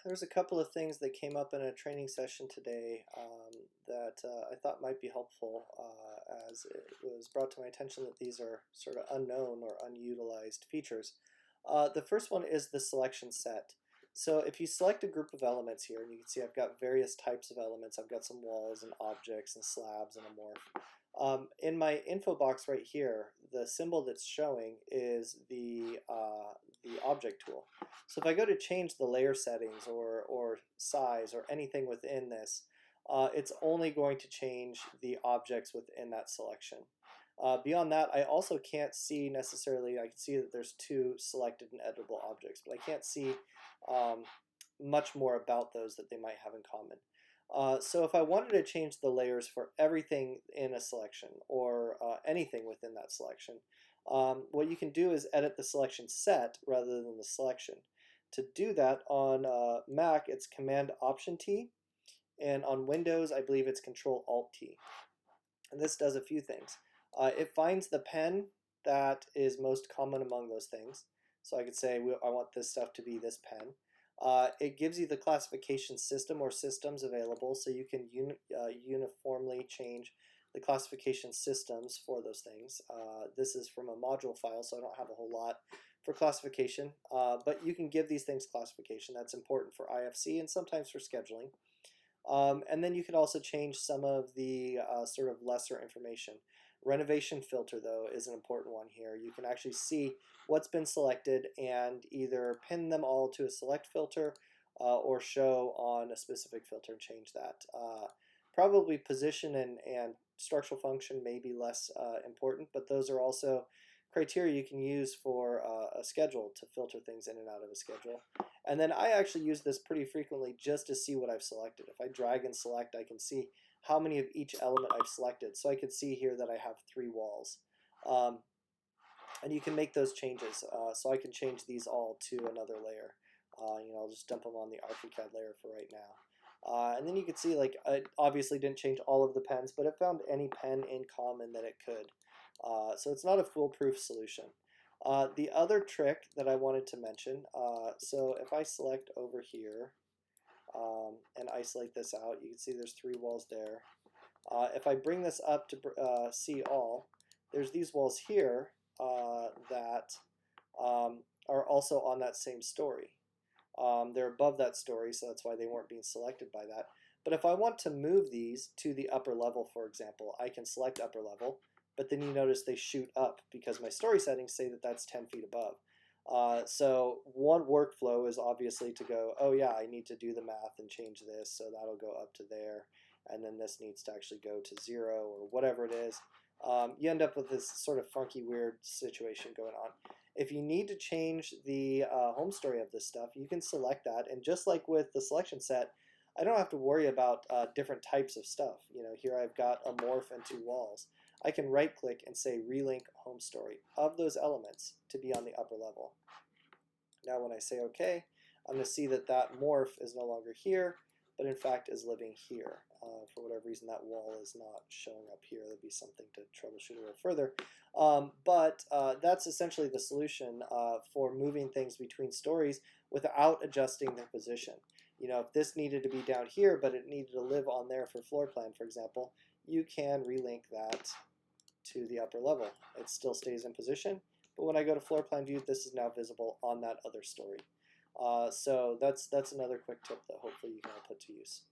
There's a couple of things that came up in a training session today that I thought might be helpful as it was brought to my attention that these are sort of unknown or unutilized features. The first one is the selection set. So if you select a group of elements here, and you can see I've got various types of elements. I've got some walls and objects and slabs and a morph. In my info box right here, the symbol that's showing is the object tool. So if I go to change the layer settings or size or anything within this, it's only going to change the objects within that selection. Beyond that, I also can't see necessarily, I can see that there's two selected and editable objects, but I can't see much more about those that they might have in common. So if I wanted to change the layers for everything in a selection or anything within that selection, what you can do is edit the selection set rather than the selection. To do that on Mac, it's Command Option T, and on Windows, I believe it's Control Alt T. And this does a few things. It finds the pen that is most common among those things. So I could say I want this stuff to be this pen. It gives you the classification system or systems available, so you can uniformly change the classification systems for those things. This is from a module file, so I don't have a whole lot for classification, but you can give these things classification. That's important for IFC and sometimes for scheduling. And then you can also change some of the sort of lesser information. Renovation filter, though, is an important one here. You can actually see what's been selected and either pin them all to a select filter or show on a specific filter and change that. Probably position and structural function may be less important, but those are also criteria you can use for a schedule to filter things in and out of a schedule. And then I actually use this pretty frequently just to see what I've selected. If I drag and select, I can see how many of each element I've selected. So I can see here that I have 3 walls. And you can make those changes. So I can change these all to another layer. I'll just dump them on the ArchiCAD layer for right now. And then you can see, like, I obviously didn't change all of the pens, but it found any pen in common that it could. So it's not a foolproof solution. The other trick that I wanted to mention, so if I select over here and isolate this out, you can see there's 3 walls there. If I bring this up to see all, there's these walls here that are also on that same story. They're above that story, so that's why they weren't being selected by that. But if I want to move these to the upper level, for example, I can select upper level, but then you notice they shoot up because my story settings say that that's 10 feet above. So one workflow is obviously to go, oh yeah, I need to do the math and change this, so that'll go up to there, and then this needs to actually go to 0 or whatever it is. You end up with this sort of funky, weird situation going on. If you need to change the home story of this stuff, you can select that, and just like with the selection set, I don't have to worry about different types of stuff. Here I've got a morph and 2 walls. I can right-click and say relink home story of those elements to be on the upper level. Now when I say OK, I'm going to see that that morph is no longer here, but in fact is living here. For whatever reason, that wall is not showing up here. There'll be something to troubleshoot a little further. But that's essentially the solution for moving things between stories without adjusting their position. If this needed to be down here, but it needed to live on there for floor plan, for example, you can relink that to the upper level. It still stays in position, but when I go to floor plan view, this is now visible on that other story. So that's another quick tip that hopefully you can all put to use.